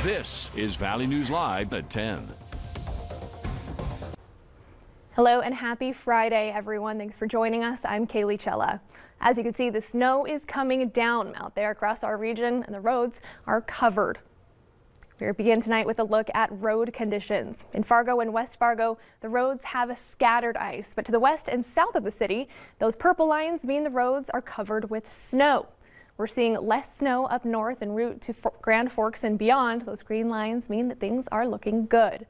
This is Valley News Live at 10. Hello and happy Friday, everyone. Thanks for joining us. I'm Kaylee Chella. As you can see, the snow is coming down out there across our region and the roads are covered. We begin tonight with a look at road conditions. In Fargo and West Fargo, the roads have a scattered ice, but to the west and south of the city, those purple lines mean the roads are covered with snow. We're seeing less snow up north en route to Grand Forks and beyond. Those green lines mean that things are looking good.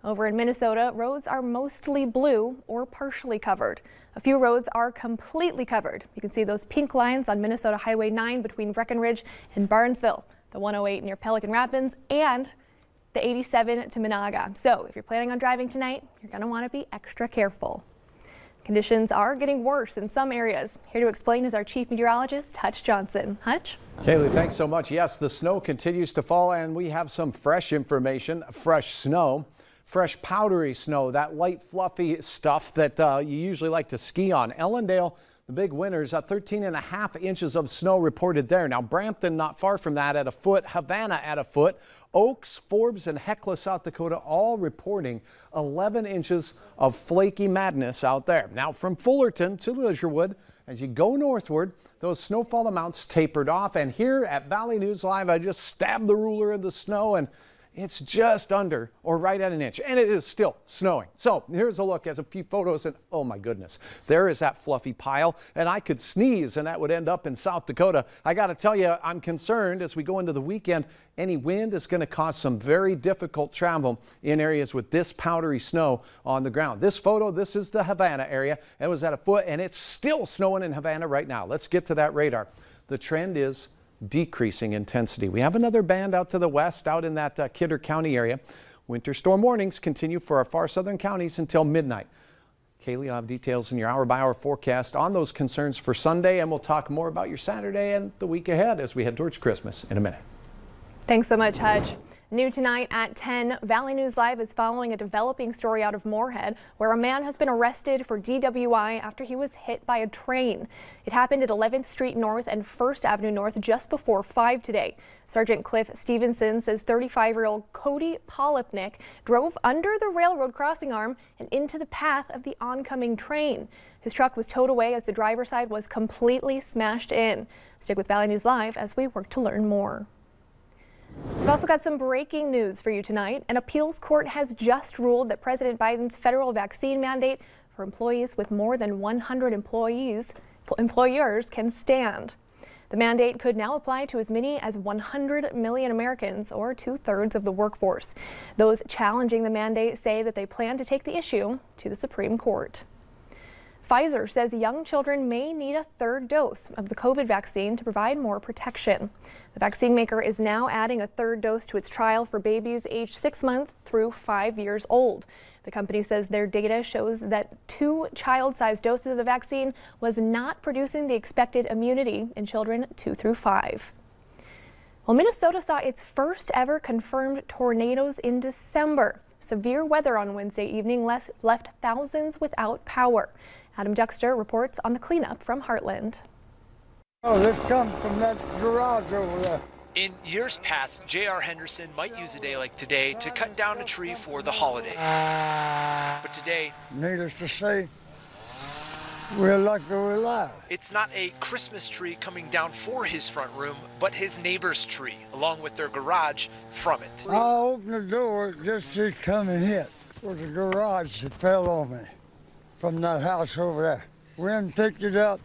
Over in Minnesota, roads are mostly blue or partially covered. A few roads are completely covered. You can see those pink lines on Minnesota Highway 9 between Breckenridge and Barnesville, the 108 near Pelican Rapids, and the 87 to Monaga. So if you're planning on driving tonight, you're going to want to be extra careful. Conditions are getting worse in some areas. Here to explain is our chief meteorologist, Hutch Johnson. Hutch? Kaylee, thanks so much. Yes, the snow continues to fall, and we have some fresh information, fresh snow. Fresh powdery snow, that light fluffy stuff that you usually like to ski on. Ellendale, the big winners, 13.5 inches of snow reported there. Now Brampton not far from that at a foot, Havana at a foot, Oaks, Forbes and Hecla, South Dakota all reporting 11 inches of flaky madness out there. Now from Fullerton to Leisurewood, as you go northward, those snowfall amounts tapered off, and here at Valley News Live I just stabbed the ruler in the snow and it's just under or right at an inch, and it is still snowing. So here's a look at a few photos, and oh my goodness, there is that fluffy pile, and I could sneeze and that would end up in South Dakota. I got to tell you, I'm concerned as we go into the weekend. Any wind is going to cause some very difficult travel in areas with this powdery snow on the ground. This photo, this is the Havana area. It was at a foot, and it's still snowing in Havana right now. Let's get to that radar. The trend is decreasing intensity. We have another band out to the west, out in that Kidder County area. Winter storm warnings continue for our far southern counties until midnight. Kaylee, I'll have details in your hour-by-hour forecast on those concerns for Sunday, and we'll talk more about your Saturday and the week ahead as we head towards Christmas in a minute. Thanks so much, Hutch. New tonight at 10, Valley News Live is following a developing story out of Moorhead where a man has been arrested for DWI after he was hit by a train. It happened at 11th Street North and 1st Avenue North just before 5 today. Sergeant Cliff Stevenson says 35-year-old Cody Polipnik drove under the railroad crossing arm and into the path of the oncoming train. His truck was towed away as the driver's side was completely smashed in. Stick with Valley News Live as we work to learn more. We've also got some breaking news for you tonight. An appeals court has just ruled that President Biden's federal vaccine mandate for employees with more than 100 employers can stand. The mandate could now apply to as many as 100 million Americans, or 2/3 of the workforce. Those challenging the mandate say that they plan to take the issue to the Supreme Court. Pfizer says young children may need a third dose of the COVID vaccine to provide more protection. The vaccine maker is now adding a third dose to its trial for babies aged 6 months through 5 years old. The company says their data shows that 2 child-sized doses of the vaccine was not producing the expected immunity in children 2 through 5. Well, Minnesota saw its first ever confirmed tornadoes in December. Severe weather on Wednesday evening left thousands without power. Adam Dexter reports on the cleanup from Heartland. Oh, this comes from that garage over there. In years past, J.R. Henderson might use a day like today to cut down a tree for the holidays. But today, needless to say, we're lucky we're alive. It's not a Christmas tree coming down for his front room, but his neighbor's tree, along with their garage from it. I opened the door just to come and hit. It was a garage that fell on me from that house over there. Wind picked it up,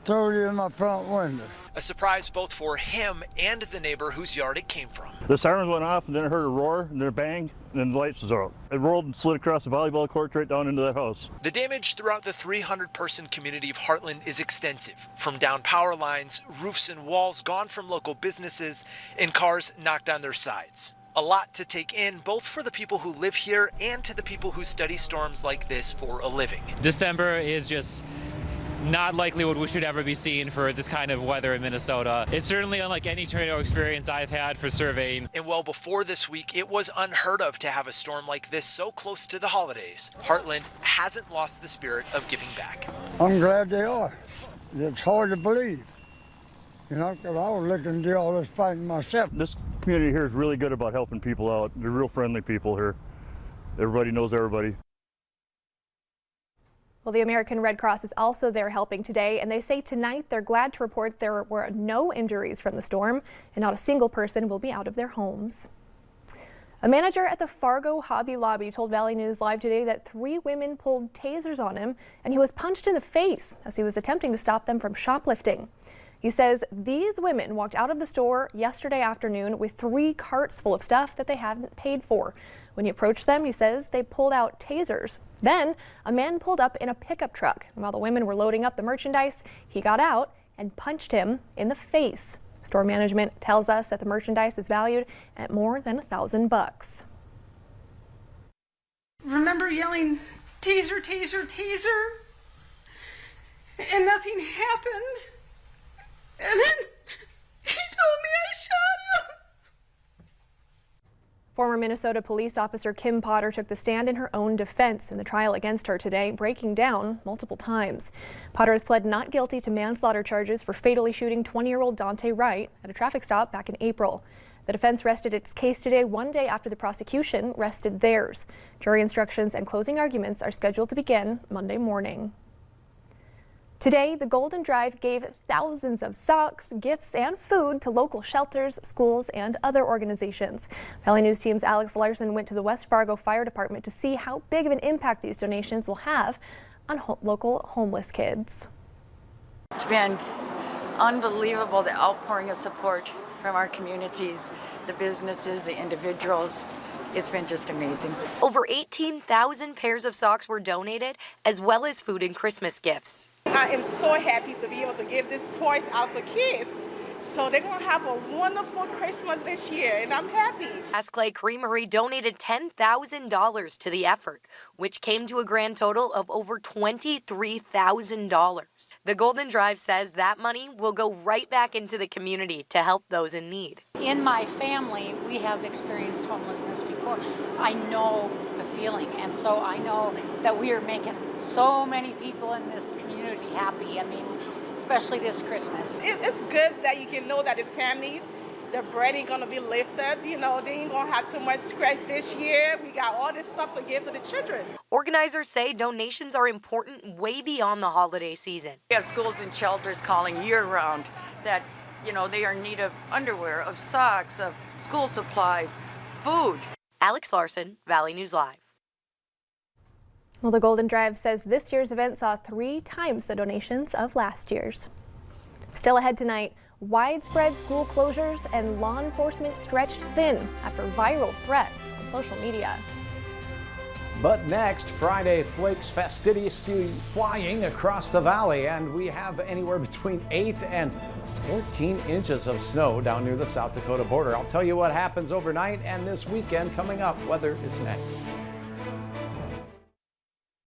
threw it in my front window. A surprise both for him and the neighbor whose yard it came from. The sirens went off, and then I heard a roar, and then a bang, and then the lights was out. It rolled and slid across the volleyball court right down into that house. The damage throughout the 300-person community of Heartland is extensive, from down power lines, roofs and walls gone from local businesses, and cars knocked on their sides. A lot to take in, both for the people who live here and to the people who study storms like this for a living. December is just not likely what we should ever be seeing for this kind of weather in Minnesota. It's certainly unlike any tornado experience I've had for surveying. And well before this week, it was unheard of to have a storm like this so close to the holidays. Heartland hasn't lost the spirit of giving back. I'm glad they are. It's hard to believe. You know, because I was looking to do all this fighting myself. This community here is really good about helping people out. They're real friendly people here. Everybody knows everybody. Well, the American Red Cross is also there helping today, and they say tonight they're glad to report there were no injuries from the storm and not a single person will be out of their homes. A manager at the Fargo Hobby Lobby told Valley News Live today that 3 women pulled tasers on him and he was punched in the face as he was attempting to stop them from shoplifting. He says these women walked out of the store yesterday afternoon with 3 carts full of stuff that they hadn't paid for. When he approached them, he says they pulled out tasers. Then a man pulled up in a pickup truck. And while the women were loading up the merchandise, he got out and punched him in the face. Store management tells us that the merchandise is valued at more than $1,000. Remember yelling, "Taser, taser, taser," and nothing happened. And then he told me I shot him. Former Minnesota police officer Kim Potter took the stand in her own defense in the trial against her today, breaking down multiple times. Potter has pled not guilty to manslaughter charges for fatally shooting 20-year-old Dante Wright at a traffic stop back in April. The defense rested its case today, one day after the prosecution rested theirs. Jury instructions and closing arguments are scheduled to begin Monday morning. Today, the Golden Drive gave thousands of socks, gifts, and food to local shelters, schools, and other organizations. Valley News Team's Alex Larson went to the West Fargo Fire Department to see how big of an impact these donations will have on local homeless kids. It's been unbelievable, the outpouring of support from our communities, the businesses, the individuals. It's been just amazing. Over 18,000 pairs of socks were donated, as well as food and Christmas gifts. I am so happy to be able to give these toys out to kids. So they're going to have a wonderful Christmas this year, and I'm happy. Cass Clay Creamery donated $10,000 to the effort, which came to a grand total of over $23,000. The Golden Drive says that money will go right back into the community to help those in need. In my family, we have experienced homelessness before. I know the feeling, and so I know that we are making so many people in this community happy. I mean, especially this Christmas. It's good that you can know that the family, the bread ain't gonna be lifted. You know, they ain't gonna have too much stress this year. We got all this stuff to give to the children. Organizers say donations are important way beyond the holiday season. We have schools and shelters calling year-round that, you know, they are in need of underwear, of socks, of school supplies, food. Alex Larson, Valley News Live. Well, the Golden Drive says this year's event saw 3 times the donations of last year's. Still ahead tonight, widespread school closures and law enforcement stretched thin after viral threats on social media. But next, Friday flakes fastidiously flying across the valley, and we have anywhere between 8 and 14 inches of snow down near the South Dakota border. I'll tell you what happens overnight and this weekend coming up. Weather is next.